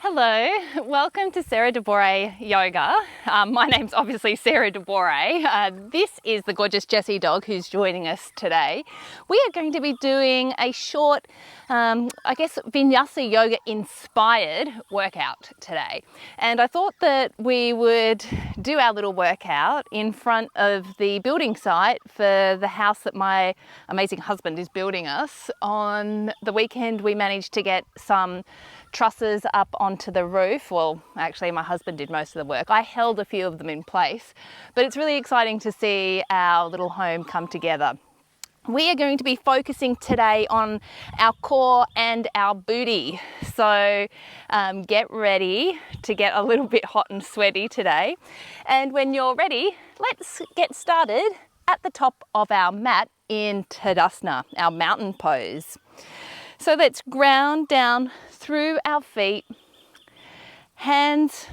Hello, welcome to Sarah DeBorre Yoga. My name's obviously Sarah DeBorre. This is the gorgeous Jessie dog who's joining us today. We are going to be doing a short, Vinyasa yoga inspired workout today. And I thought that we would do our little workout in front of the building site for the house that my amazing husband is building us. On the weekend, we managed to get some trusses up onto the roof. Well, actually my husband did most of the work. I held a few of them in place, but it's really exciting to see our little home come together. We are going to be focusing today on our core and our booty. So get ready to get a little bit hot and sweaty today. And when you're ready, let's get started at the top of our mat in Tadasana, our mountain pose. So let's ground down through our feet, hands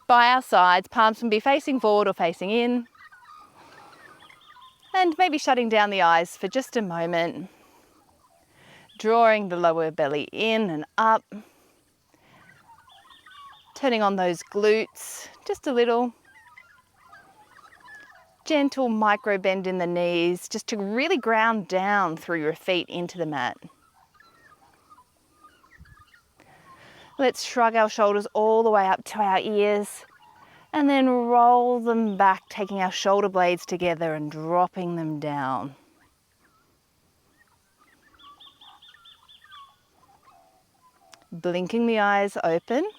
by our sides, palms can be facing forward or facing in, and maybe shutting down the eyes for just a moment, drawing the lower belly in and up, turning on those glutes just a little, gentle micro bend in the knees just to really ground down through your feet into the mat. Let's shrug our shoulders all the way up to our ears and then roll them back, taking our shoulder blades together and dropping them down. Blinking the eyes open,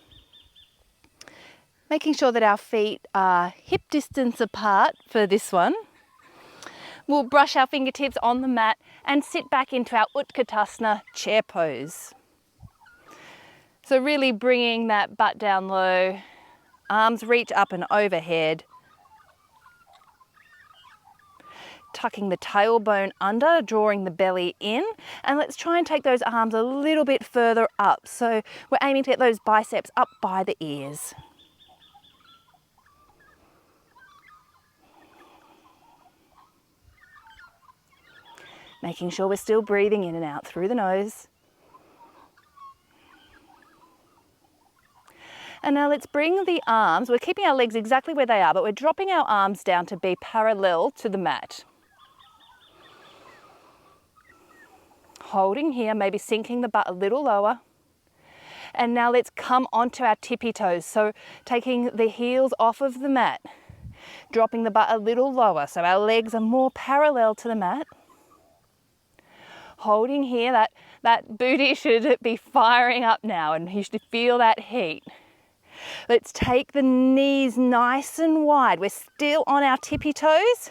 making sure that our feet are hip distance apart for this one. We'll brush our fingertips on the mat and sit back into our Utkatasana chair pose. So really bringing that butt down low, arms reach up and overhead, tucking the tailbone under, drawing the belly in, and let's try and take those arms a little bit further up. So we're aiming to get those biceps up by the ears. Making sure we're still breathing in and out through the nose. And now let's bring the arms, we're keeping our legs exactly where they are, but we're dropping our arms down to be parallel to the mat. Holding here, maybe sinking the butt a little lower. And now let's come onto our tippy toes. So taking the heels off of the mat, dropping the butt a little lower so our legs are more parallel to the mat. Holding here, that booty should be firing up now and you should feel that heat. Let's take the knees nice and wide. We're still on our tippy toes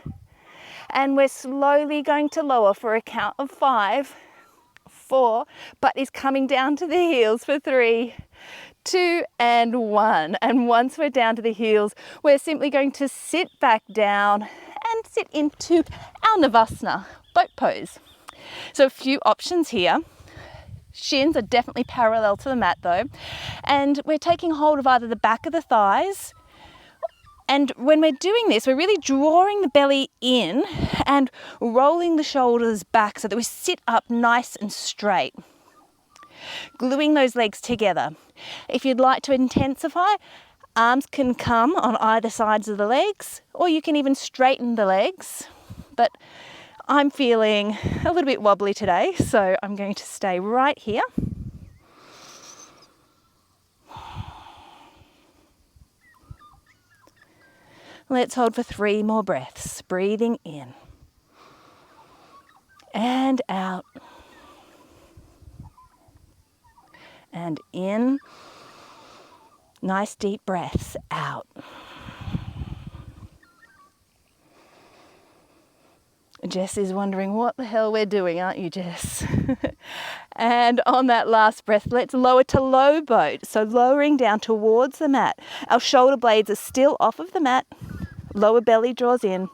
and we're slowly going to lower for a count of 5, 4, butt is coming down to the heels for 3, 2 and 1. And once we're down to the heels, we're simply going to sit back down and sit into our Navasana, boat pose. So a few options here. Shins are definitely parallel to the mat though, and we're taking hold of either the back of the thighs, and when we're doing this we're really drawing the belly in and rolling the shoulders back so that we sit up nice and straight, gluing those legs together. If you'd like to intensify, arms can come on either sides of the legs, or you can even straighten the legs, but I'm feeling a little bit wobbly today, so I'm going to stay right here. Let's hold for 3 more breaths. Breathing in and out and in. Nice deep breaths out. Jess is wondering what the hell we're doing, aren't you, Jess? And on that last breath, let's lower to low boat. So lowering down towards the mat. Our shoulder blades are still off of the mat. Lower belly draws in.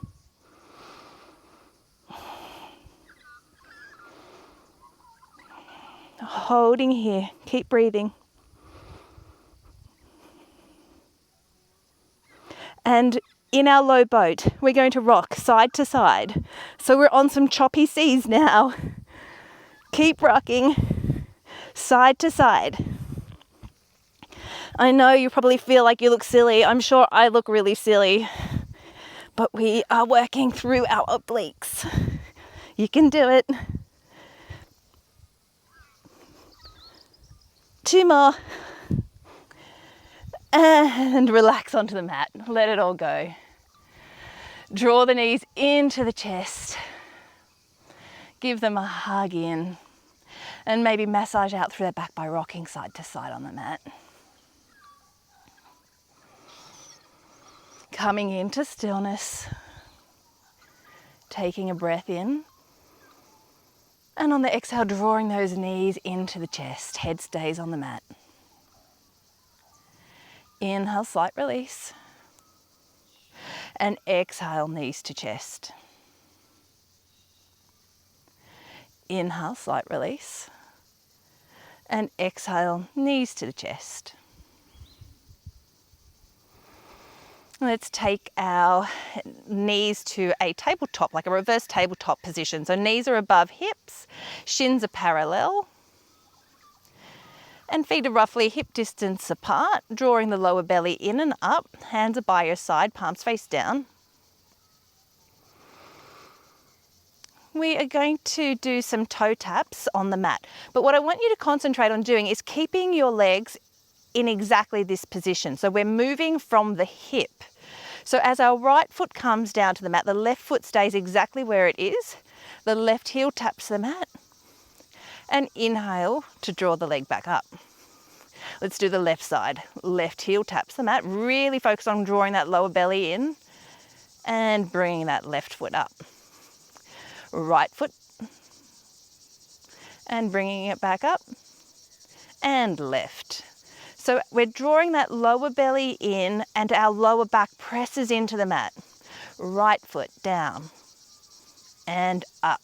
Holding here. Keep breathing. And in our low boat, we're going to rock side to side. So we're on some choppy seas now. Keep rocking side to side. I know you probably feel like you look silly. I'm sure I look really silly, but we are working through our obliques. You can do it. 2 more. And relax onto the mat. Let it all go. Draw the knees into the chest. Give them a hug in. And maybe massage out through their back by rocking side to side on the mat. Coming into stillness. Taking a breath in. And on the exhale, drawing those knees into the chest. Head stays on the mat. Inhale, slight release. And exhale, knees to chest. Inhale, slight release. And exhale, knees to the chest. Let's take our knees to a tabletop, like a reverse tabletop position. So knees are above hips, shins are parallel, and feet are roughly hip distance apart, drawing the lower belly in and up. Hands are by your side, palms face down. We are going to do some toe taps on the mat. But what I want you to concentrate on doing is keeping your legs in exactly this position. So we're moving from the hip. So as our right foot comes down to the mat, the left foot stays exactly where it is. The left heel taps the mat. And inhale to draw the leg back up. Let's do the left side. Left heel taps the mat. Really focus on drawing that lower belly in and bringing that left foot up. Right foot and bringing it back up and left. So we're drawing that lower belly in and our lower back presses into the mat. Right foot down and up.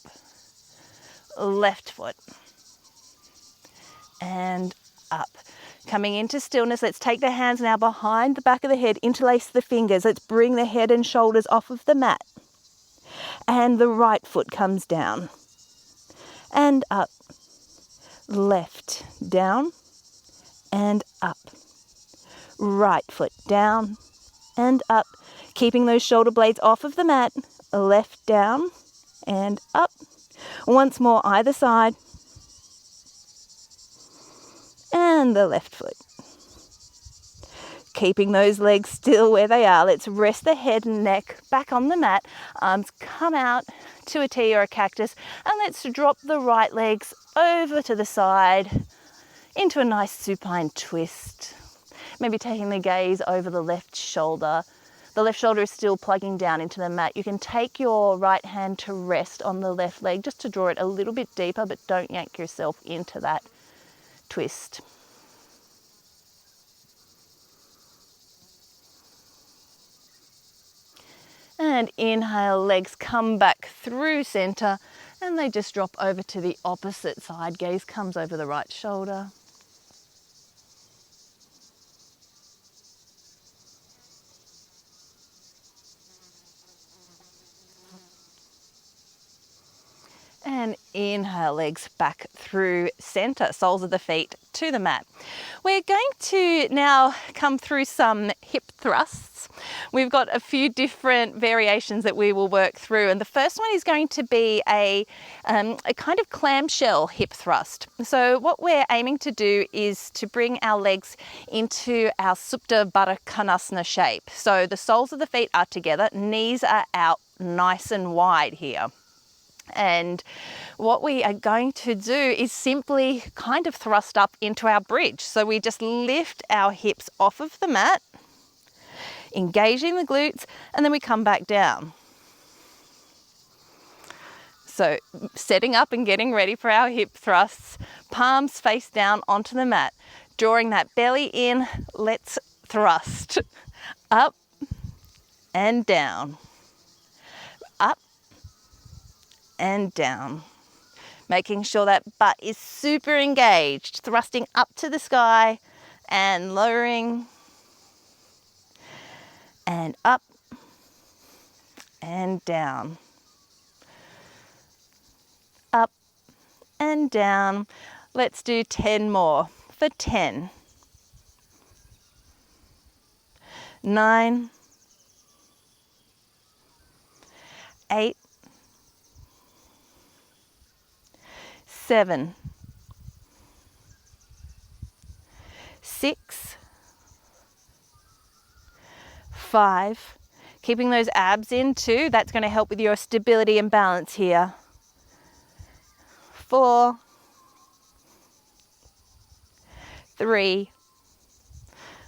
Left foot and up. Coming into stillness, let's take the hands now behind the back of the head, interlace the fingers. Let's bring the head and shoulders off of the mat. And the right foot comes down and up. Left down and up. Right foot down and up. Keeping those shoulder blades off of the mat. Left down and up. Once more, either side. And the left foot. Keeping those legs still where they are. Let's rest the head and neck back on the mat. Arms come out to a T or a cactus. And let's drop the right legs over to the side into a nice supine twist. Maybe taking the gaze over the left shoulder. The left shoulder is still plugging down into the mat. You can take your right hand to rest on the left leg just to draw it a little bit deeper, but don't yank yourself into that twist. And inhale, legs come back through center and they just drop over to the opposite side. Gaze comes over the right shoulder. And inhale, legs back through center, soles of the feet to the mat. We're going to now come through some hip thrusts. We've got a few different variations that we will work through. And the first one is going to be a kind of clamshell hip thrust. So what we're aiming to do is to bring our legs into our Supta Baddha Konasana shape. So the soles of the feet are together, knees are out nice and wide here. And what we are going to do is simply kind of thrust up into our bridge. So we just lift our hips off of the mat, engaging the glutes, and then we come back down. So setting up and getting ready for our hip thrusts, palms face down onto the mat, drawing that belly in, let's thrust up and down, up and down, making sure that butt is super engaged, thrusting up to the sky and lowering and up and down, up and down. Let's do 10 more for 10, 9, 8, 7, 6, 5. Keeping those abs in too, that's going to help with your stability and balance here. 4, 3.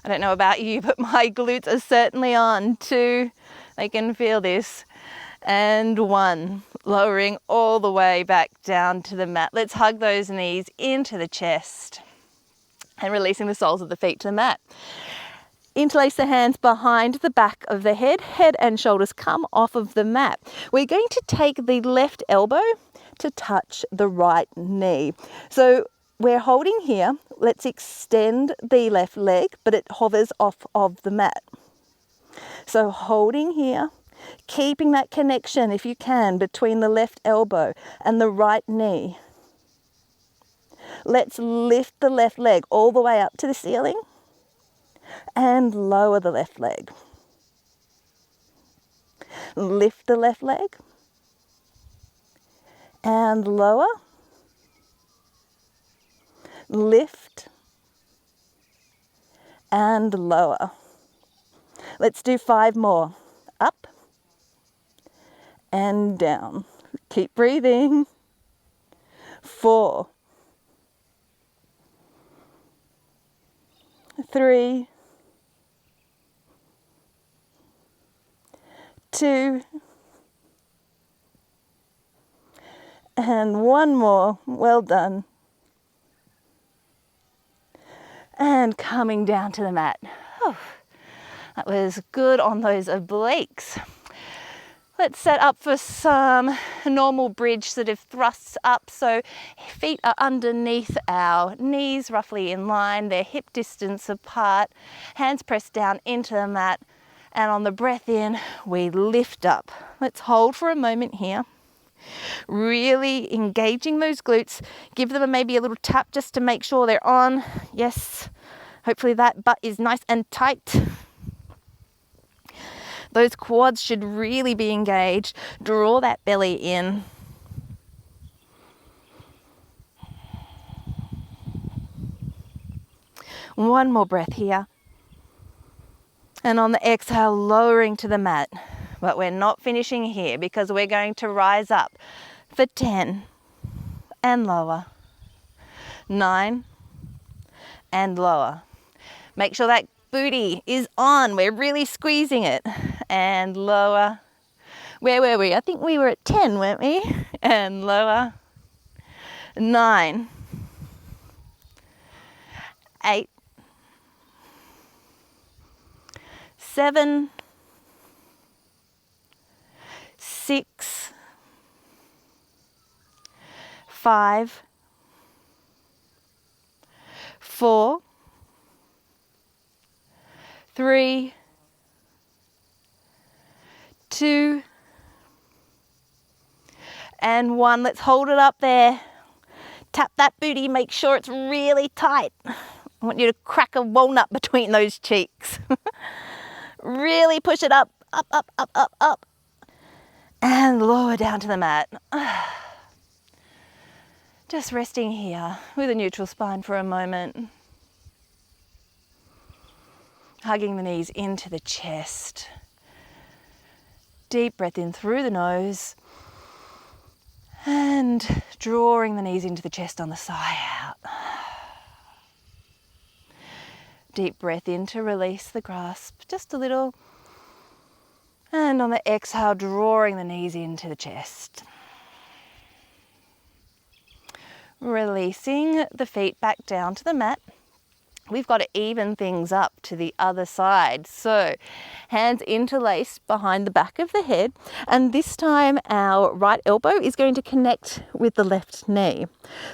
I don't know about you, but my glutes are certainly on. 2, they can feel this. And 1, lowering all the way back down to the mat. Let's hug those knees into the chest and releasing the soles of the feet to the mat. Interlace the hands behind the back of the head. Head and shoulders come off of the mat. We're going to take the left elbow to touch the right knee. So we're holding here. Let's extend the left leg, but it hovers off of the mat. So holding here, keeping that connection, if you can, between the left elbow and the right knee. Let's lift the left leg all the way up to the ceiling and lower the left leg. Lift the left leg and lower. Lift and lower. Let's do 5 more. Up and down. Keep breathing. 4, 3, 2, and 1 more. Well done. And coming down to the mat. Oh, that was good on those obliques. Let's set up for some normal bridge sort of thrusts up. So feet are underneath our knees, roughly in line. They're hip distance apart. Hands pressed down into the mat. And on the breath in, we lift up. Let's hold for a moment here. Really engaging those glutes. Give them maybe a little tap just to make sure they're on. Yes. Hopefully that butt is nice and tight. Those quads should really be engaged. Draw that belly in. One more breath here. And on the exhale, lowering to the mat. But we're not finishing here because we're going to rise up for 10 and lower. 9 and lower. Make sure that booty is on. We're really squeezing it. And lower. Where were we? I think we were at 10, weren't we? And lower. 9. 8. 7. 6. 5. 4. 3. 2. And 1. Let's hold it up there. Tap that booty. Make sure it's really tight. I want you to crack a walnut between those cheeks. Really push it up, up, up, up, up, up. And lower down to the mat. Just resting here with a neutral spine for a moment. Hugging the knees into the chest. Deep breath in through the nose. And drawing the knees into the chest on the sigh out. Deep breath in to release the grasp just a little. And on the exhale, drawing the knees into the chest. Releasing the feet back down to the mat. We've got to even things up to the other side. So hands interlaced behind the back of the head. And this time our right elbow is going to connect with the left knee.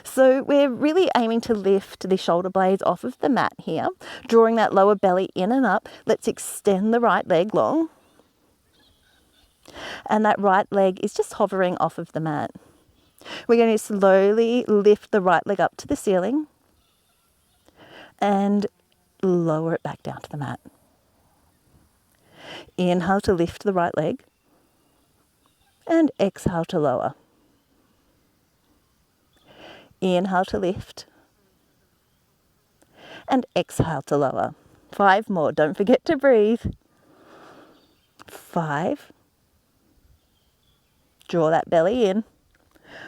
So we're really aiming to lift the shoulder blades off of the mat here, drawing that lower belly in and up. Let's extend the right leg long. And that right leg is just hovering off of the mat. We're going to slowly lift the right leg up to the ceiling and lower it back down to the mat. Inhale to lift the right leg. And exhale to lower. Inhale to lift. And exhale to lower. 5 more. Don't forget to breathe. 5. Draw that belly in.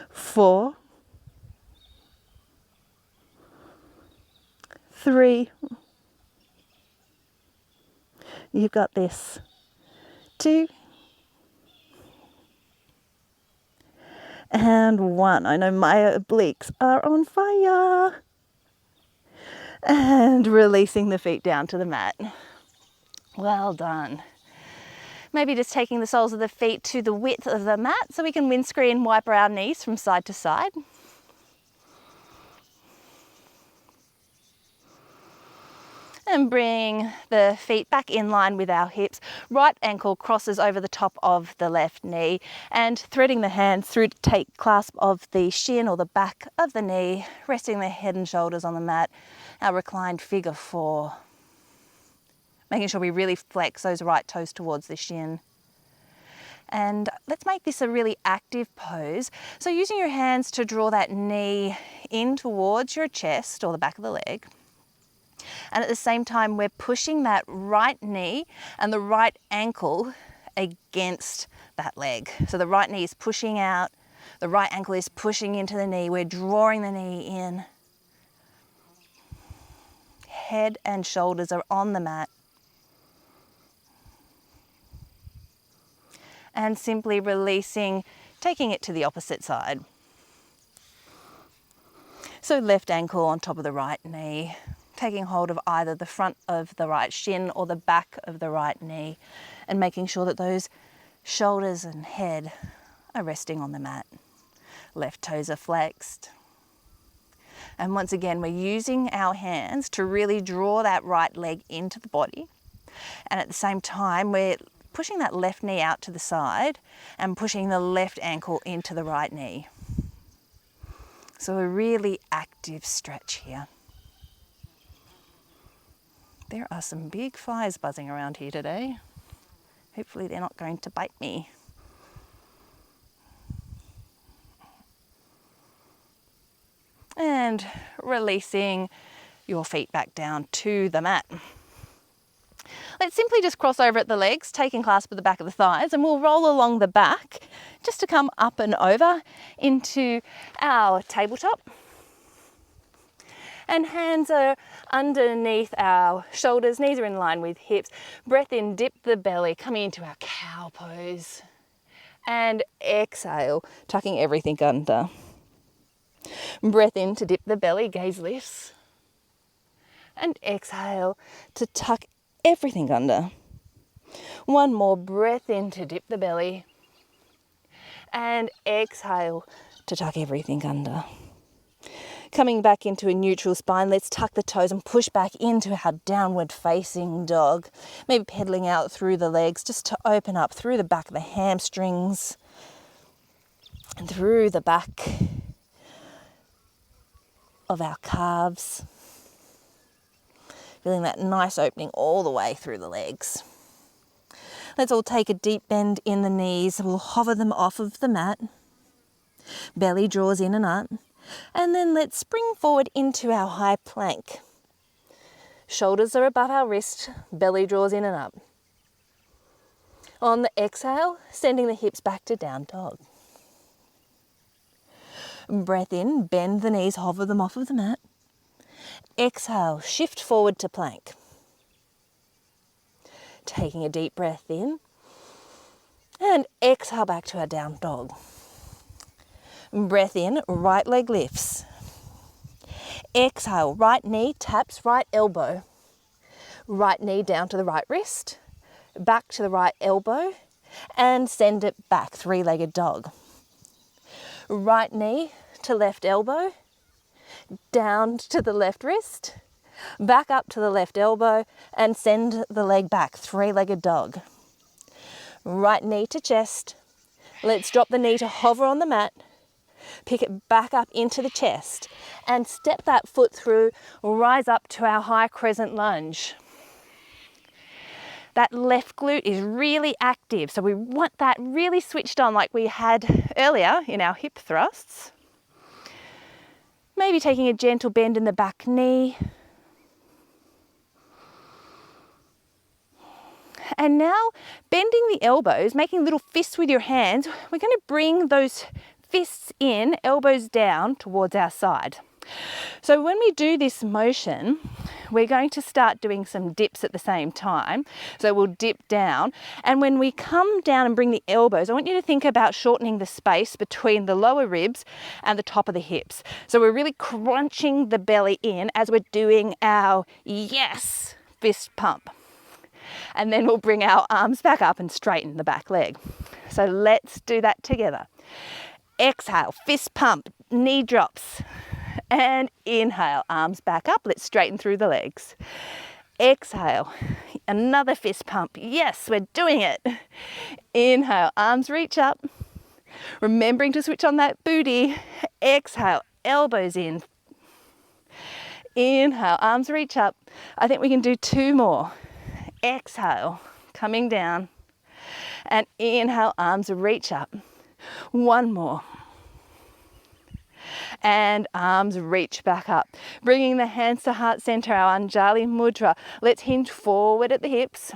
4. 3. You've got this. 2. And 1. I know my obliques are on fire. And releasing the feet down to the mat. Well done. Maybe just taking the soles of the feet to the width of the mat so we can windscreen wipe our knees from side to side. And bring the feet back in line with our hips. Right ankle crosses over the top of the left knee, and threading the hands through to take clasp of the shin or the back of the knee, resting the head and shoulders on the mat, our reclined figure 4. Making sure we really flex those right toes towards the shin. And let's make this a really active pose. So using your hands to draw that knee in towards your chest or the back of the leg. And at the same time, we're pushing that right knee and the right ankle against that leg. So the right knee is pushing out, the right ankle is pushing into the knee. We're drawing the knee in. Head and shoulders are on the mat. And simply releasing, taking it to the opposite side. So left ankle on top of the right knee, taking hold of either the front of the right shin or the back of the right knee, and making sure that those shoulders and head are resting on the mat. Left toes are flexed. And once again, we're using our hands to really draw that right leg into the body. And at the same time, we're pushing that left knee out to the side and pushing the left ankle into the right knee. So a really active stretch here. There are some big flies buzzing around here today. Hopefully they're not going to bite me. And releasing your feet back down to the mat. Let's simply just cross over at the legs, taking clasp of the back of the thighs, and we'll roll along the back just to come up and over into our tabletop. And hands are underneath our shoulders, knees are in line with hips. Breath in, dip the belly, coming into our cow pose. And exhale, tucking everything under. Breath in to dip the belly, gaze lifts. And exhale to tuck everything under. One more breath in to dip the belly. And exhale to tuck everything under. Coming back into a neutral spine, let's tuck the toes and push back into our downward facing dog. Maybe pedaling out through the legs just to open up through the back of the hamstrings and through the back of our calves. Feeling that nice opening all the way through the legs. Let's all take a deep bend in the knees. We'll hover them off of the mat. Belly draws in and up. And then let's spring forward into our high plank. Shoulders are above our wrist. Belly draws in and up. On the exhale, sending the hips back to down dog. Breath in, bend the knees, hover them off of the mat. Exhale, shift forward to plank. Taking a deep breath in. And exhale back to our down dog. Breath in, right leg lifts. Exhale, right knee taps right elbow. Right knee down to the right wrist. Back to the right elbow. And send it back, three-legged dog. Right knee to left elbow. Down to the left wrist, back up to the left elbow, and send the leg back, three-legged dog. Right knee to chest. Let's drop the knee to hover on the mat, pick it back up into the chest, and step that foot through, rise up to our high crescent lunge. That left glute is really active, so we want that really switched on like we had earlier in our hip thrusts. Maybe taking a gentle bend in the back knee. And now bending the elbows, making little fists with your hands, we're going to bring those fists in, elbows down towards our side. So when we do this motion, we're going to start doing some dips at the same time. So we'll dip down, and when we come down and bring the elbows, I want you to think about shortening the space between the lower ribs and the top of the hips. So we're really crunching the belly in as we're doing our yes fist pump. And then we'll bring our arms back up and straighten the back leg. So let's do that together. Exhale, fist pump, knee drops. And inhale, arms back up. Let's straighten through the legs. Exhale, another fist pump. Yes, we're doing it. Inhale, arms reach up. Remembering to switch on that booty. Exhale, elbows in. Inhale, arms reach up. I think we can do 2 more. Exhale, coming down. And inhale, arms reach up. 1 more. And arms reach back up. Bringing the hands to heart center, our Anjali Mudra. Let's hinge forward at the hips.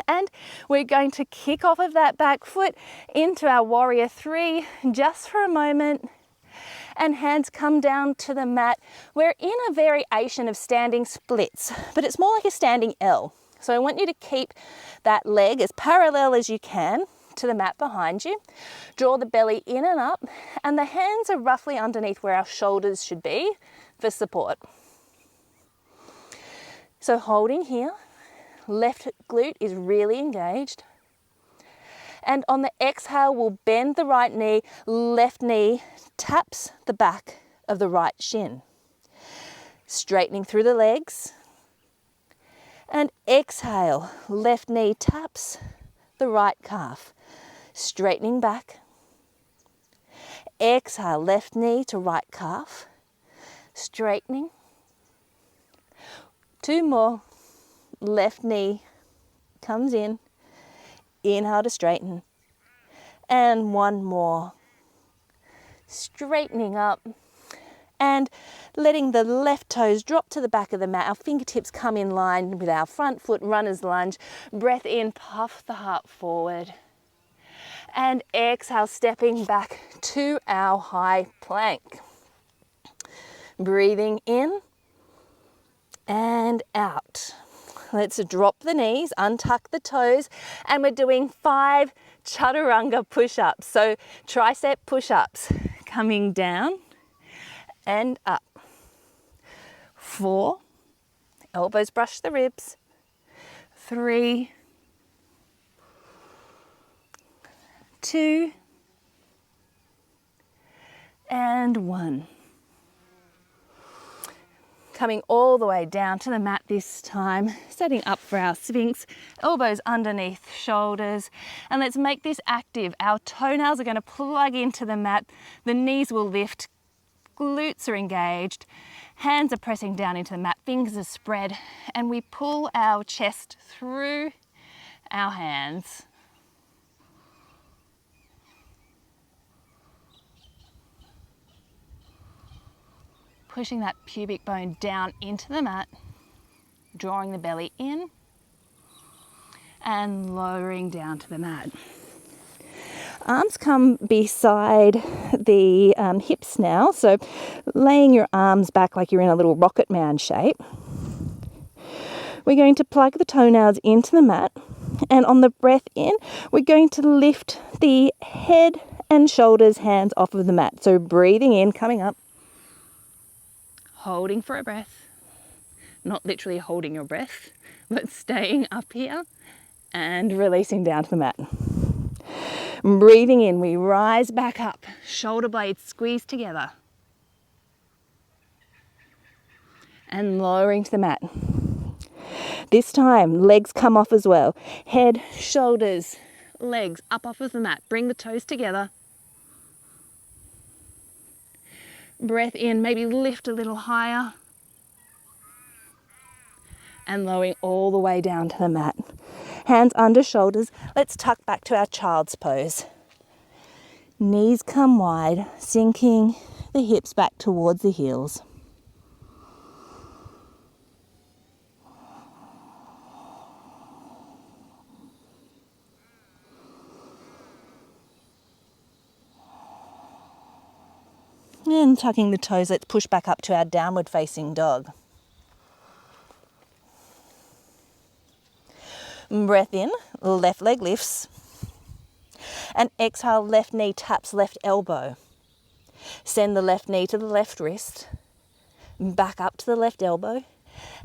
And we're going to kick off of that back foot into our warrior 3 just for a moment. And hands come down to the mat. We're in a variation of standing splits, but it's more like a standing L. So I want you to keep that leg as parallel as you can to the mat behind you. Draw the belly in and up, and the hands are roughly underneath where our shoulders should be for support. So holding here, left glute is really engaged. And on the exhale, we'll bend the right knee, left knee taps the back of the right shin. Straightening through the legs. And exhale, left knee taps the right calf. Straightening back. Exhale, left knee to right calf. Straightening. 2 more. Left knee comes in. Inhale to straighten. And 1 more. Straightening up. And letting the left toes drop to the back of the mat. Our fingertips come in line with our front foot, runner's lunge. Breath in, puff the heart forward. And exhale, stepping back to our high plank. Breathing in and out. Let's drop the knees, untuck the toes, and we're doing 5 chaturanga push-ups. So tricep push-ups, coming down and up. 4, elbows brush the ribs. 3, 2, and 1. Coming all the way down to the mat this time, setting up for our Sphinx, elbows underneath shoulders, and let's make this active. Our toenails are going to plug into the mat, the knees will lift, glutes are engaged, hands are pressing down into the mat, fingers are spread, and we pull our chest through our hands. Pushing that pubic bone down into the mat, drawing the belly in and lowering down to the mat. Arms come beside the hips now, so laying your arms back like you're in a little rocket man shape. We're going to plug the toenails into the mat, and on the breath in, we're going to lift the head and shoulders, hands off of the mat. So breathing in, coming up. Holding for a breath, not literally holding your breath, but staying up here and releasing down to the mat. Breathing in, we rise back up, shoulder blades squeeze together. And lowering to the mat. This time, legs come off as well. Head, shoulders, legs up off of the mat. Bring the toes together. Breath in, maybe lift a little higher. And lowering all the way down to the mat. Hands under shoulders. Let's tuck back to our child's pose. Knees come wide, sinking the hips back towards the heels. And tucking the toes, let's push back up to our downward facing dog. Breath in, left leg lifts. And exhale, left knee taps left elbow. Send the left knee to the left wrist, back up to the left elbow,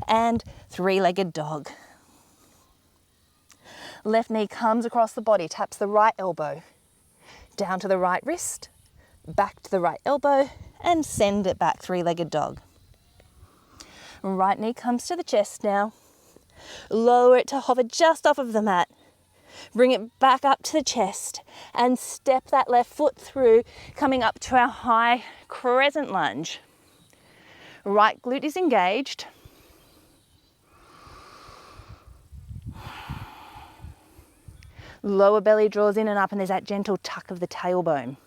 and three-legged dog. Left knee comes across the body, taps the right elbow, down to the right wrist, back to the right elbow, and send it back, three-legged dog. Right knee comes to the chest now. Lower it to hover just off of the mat. Bring it back up to the chest and step that left foot through, coming up to our high crescent lunge. Right glute is engaged. Lower belly draws in and up, and there's that gentle tuck of the tailbone.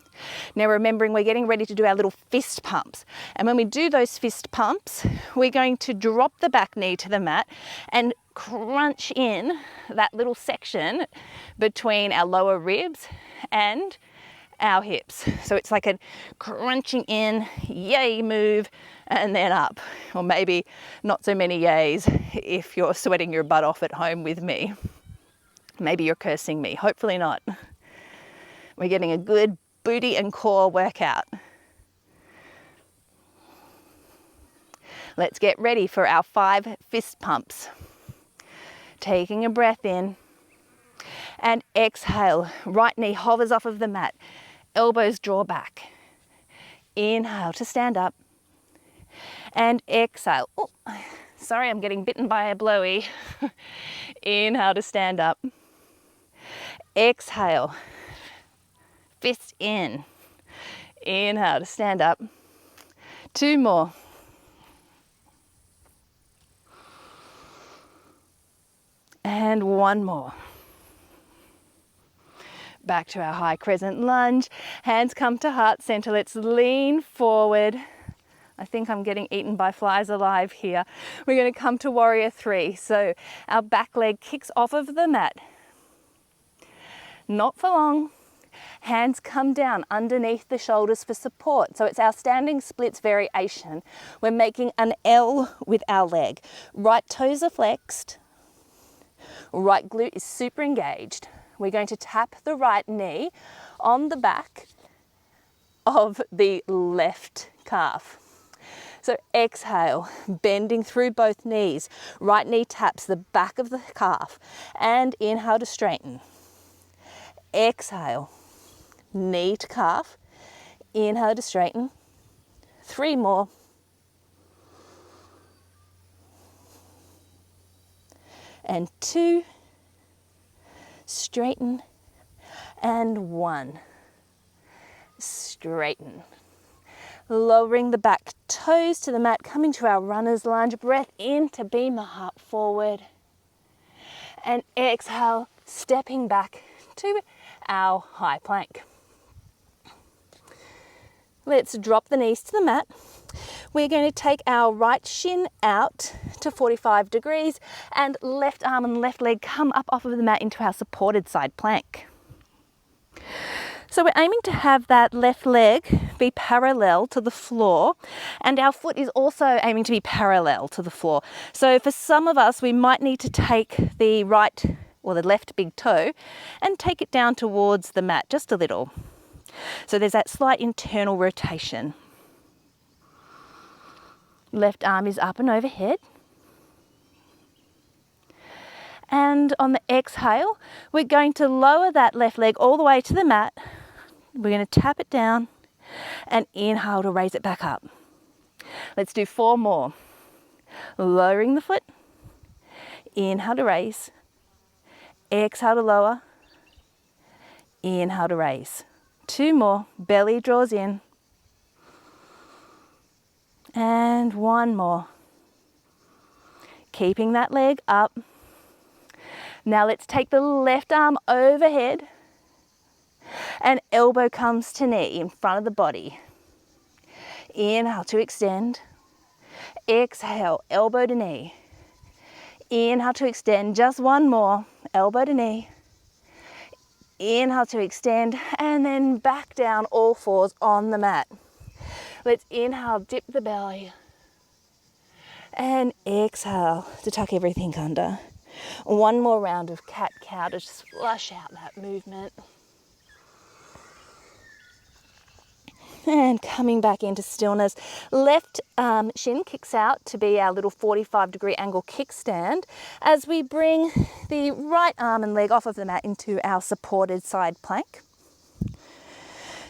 Now remembering we're getting ready to do our little fist pumps. And when we do those fist pumps, we're going to drop the back knee to the mat and crunch in that little section between our lower ribs and our hips. So it's like a crunching in, yay move, and then up. Or maybe not so many yays if you're sweating your butt off at home with me. Maybe you're cursing me, hopefully not. We're getting a good booty and core workout. Let's get ready for our 5 fist pumps. Taking a breath in and exhale. Right knee hovers off of the mat. Elbows draw back. Inhale to stand up. And exhale. Oh, sorry, I'm getting bitten by a blowy. Inhale to stand up. Exhale. Fist in. Inhale to stand up. 2 more. And 1 more. Back to our high crescent lunge. Hands come to heart center. Let's lean forward. I think I'm getting eaten by flies alive here. We're going to come to warrior 3. So our back leg kicks off of the mat. Not for long. Hands come down underneath the shoulders for support. So it's our standing splits variation. We're making an L with our leg. Right toes are flexed. Right glute is super engaged. We're going to tap the right knee on the back of the left calf. So exhale, bending through both knees. Right knee taps the back of the calf and inhale to straighten. Exhale, knee to calf, inhale to straighten. 3 more. And 2, straighten, and 1, straighten. Lowering the back toes to the mat, coming to our runner's lunge. Breath in to beam the heart forward. And exhale, stepping back to our high plank. Let's drop the knees to the mat. We're going to take our right shin out to 45 degrees and left arm and left leg come up off of the mat into our supported side plank. So we're aiming to have that left leg be parallel to the floor, and our foot is also aiming to be parallel to the floor. So for some of us, we might need to take the right or the left big toe and take it down towards the mat just a little. So there's that slight internal rotation. Left arm is up and overhead. And on the exhale, we're going to lower that left leg all the way to the mat. We're going to tap it down and inhale to raise it back up. Let's do 4 more. Lowering the foot. Inhale to raise. Exhale to lower. Inhale to raise. 2 more. Belly draws in. And 1 more. Keeping that leg up. Now let's take the left arm overhead and elbow comes to knee in front of the body. Inhale to extend. Exhale, elbow to knee. Inhale to extend, just one more, elbow to knee. Inhale to extend, and then back down all fours on the mat. Let's inhale, dip the belly. And exhale to tuck everything under. One more round of cat-cow to just flush out that movement. And coming back into stillness, left shin kicks out to be our little 45-degree angle kickstand as we bring the right arm and leg off of the mat into our supported side plank.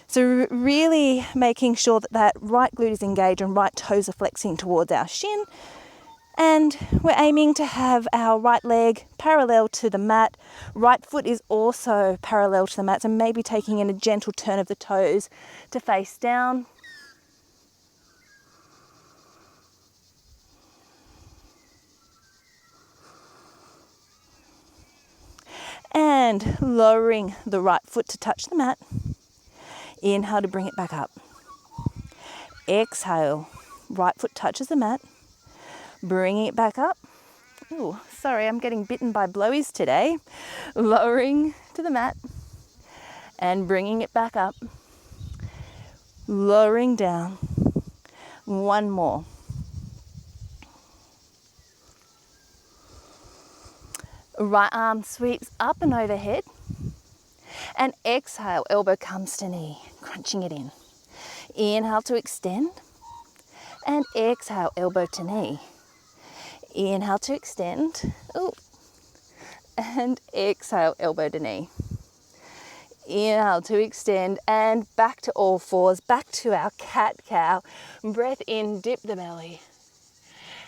So really making sure that that right glute is engaged and right toes are flexing towards our shin. And we're aiming to have our right leg parallel to the mat. Right foot is also parallel to the mat, so maybe taking in a gentle turn of the toes to face down. And lowering the right foot to touch the mat. Inhale to bring it back up. Exhale, right foot touches the mat. Bringing it back up. Ooh, sorry, I'm getting bitten by blowies today. Lowering to the mat and bringing it back up. Lowering down. One more. Right arm sweeps up and overhead. And exhale, elbow comes to knee, crunching it in. Inhale to extend. And exhale, elbow to knee. Inhale to extend. Ooh. And exhale, elbow to knee. Inhale to extend and back to all fours, back to our cat-cow. Breath in, dip the belly.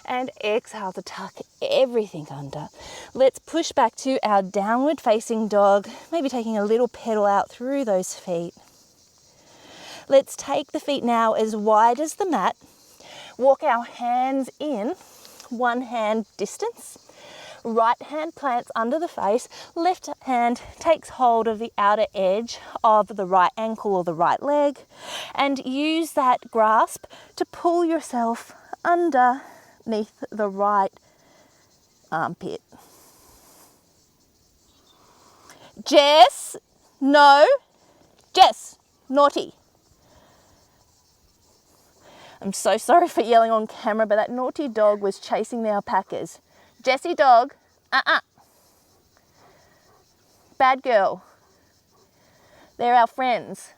And exhale to tuck everything under. Let's push back to our downward facing dog, maybe taking a little pedal out through those feet. Let's take the feet now as wide as the mat. Walk our hands in, one hand distance. Right hand plants under the face, left hand takes hold of the outer edge of the right ankle or the right leg, and use that grasp to pull yourself underneath the right armpit. Jess, no. Jess, naughty. I'm so sorry for yelling on camera, but that naughty dog was chasing the alpacas. Jessie dog, bad girl. They're our friends.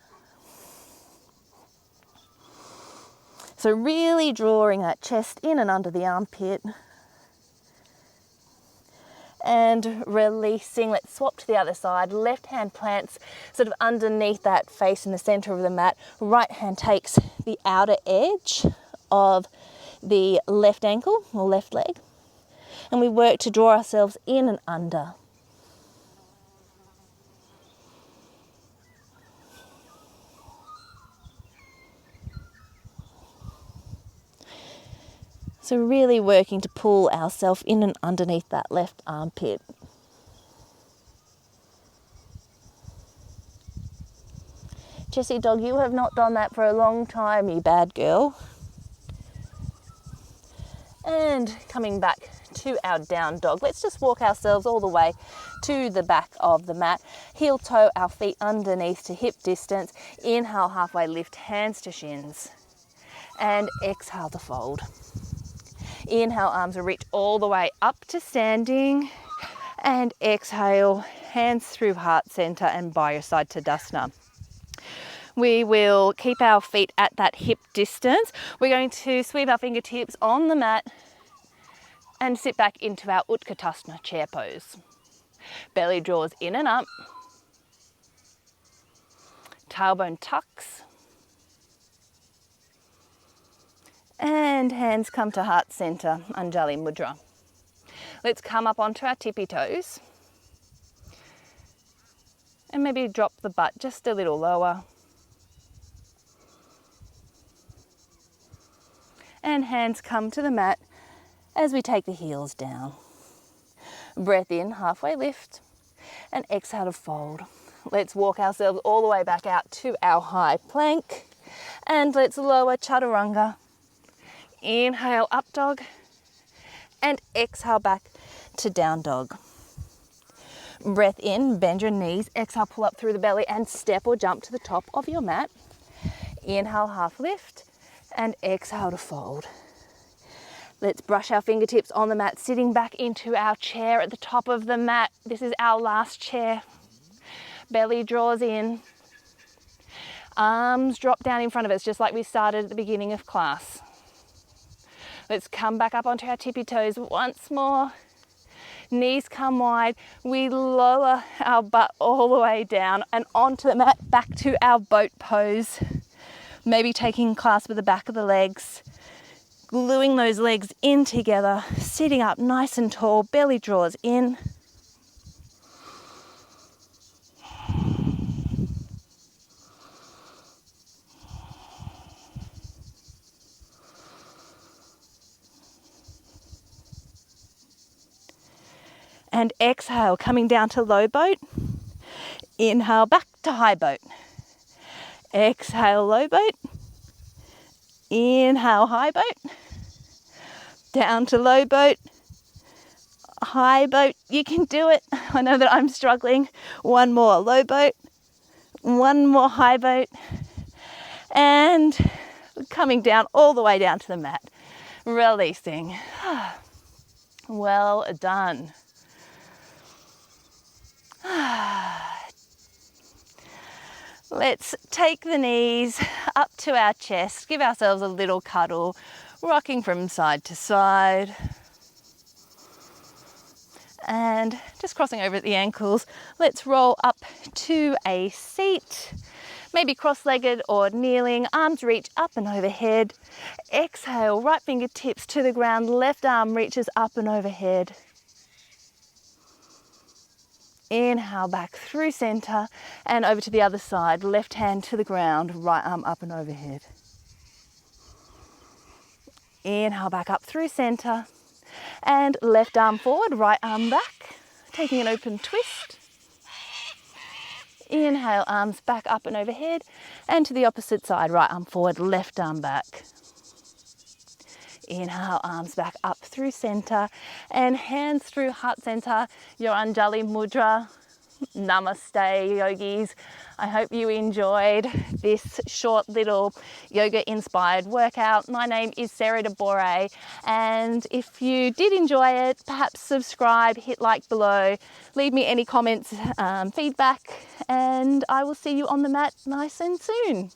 So really drawing that chest in and under the armpit. And releasing, let's swap to the other side. Left hand plants sort of underneath that face in the center of the mat. Right hand takes the outer edge of the left ankle or left leg. And we work to draw ourselves in and under. So really working to pull ourselves in and underneath that left armpit. Jessie dog, you have not done that for a long time, you bad girl. And coming back to our down dog, let's just walk ourselves all the way to the back of the mat. Heel toe our feet underneath to hip distance. Inhale, halfway lift, hands to shins. And exhale to fold. Inhale, arms will reach all the way up to standing. And exhale, hands through heart center and by your side to Tadasana. We will keep our feet at that hip distance. We're going to sweep our fingertips on the mat and sit back into our Utkatasana chair pose. Belly draws in and up. Tailbone tucks. And hands come to heart center, Anjali Mudra. Let's come up onto our tippy toes. And maybe drop the butt just a little lower. And hands come to the mat as we take the heels down. Breath in, halfway lift, and exhale to fold. Let's walk ourselves all the way back out to our high plank, and let's lower chaturanga. Inhale, up dog, and exhale back to down dog. Breath in, bend your knees, exhale, pull up through the belly and step or jump to the top of your mat. Inhale, half lift, and exhale to fold. Let's brush our fingertips on the mat, sitting back into our chair at the top of the mat. This is our last chair. Belly draws in. Arms drop down in front of us, just like we started at the beginning of class. Let's come back up onto our tippy toes once more. Knees come wide. We lower our butt all the way down and onto the mat, back to our boat pose. Maybe taking clasp with the back of the legs, gluing those legs in together, sitting up nice and tall, belly draws in. And exhale, coming down to low boat. Inhale, back to high boat. Exhale, low boat. Inhale, high boat. Down to low boat. High boat, you can do it. I know that I'm struggling. One more low boat. One more high boat. And coming down all the way down to the mat. Releasing. Well done. Let's take the knees up to our chest, give ourselves a little cuddle, rocking from side to side. And just crossing over at the ankles, let's roll up to a seat, maybe cross-legged or kneeling, arms reach up and overhead. Exhale, right fingertips to the ground, left arm reaches up and overhead. Inhale back through center and over to the other side. Left hand to the ground, right arm up and overhead. Inhale back up through center and left arm forward, right arm back. Taking an open twist. Inhale, arms back up and overhead, and to the opposite side, right arm forward, left arm back. Inhale, arms back up through center and hands through heart center, your Anjali Mudra. Namaste, yogis. I hope you enjoyed this short little yoga inspired workout. My name is Sarah DeBorre, and if you did enjoy it, perhaps subscribe, hit like below, leave me any comments, feedback, and I will see you on the mat nice and soon.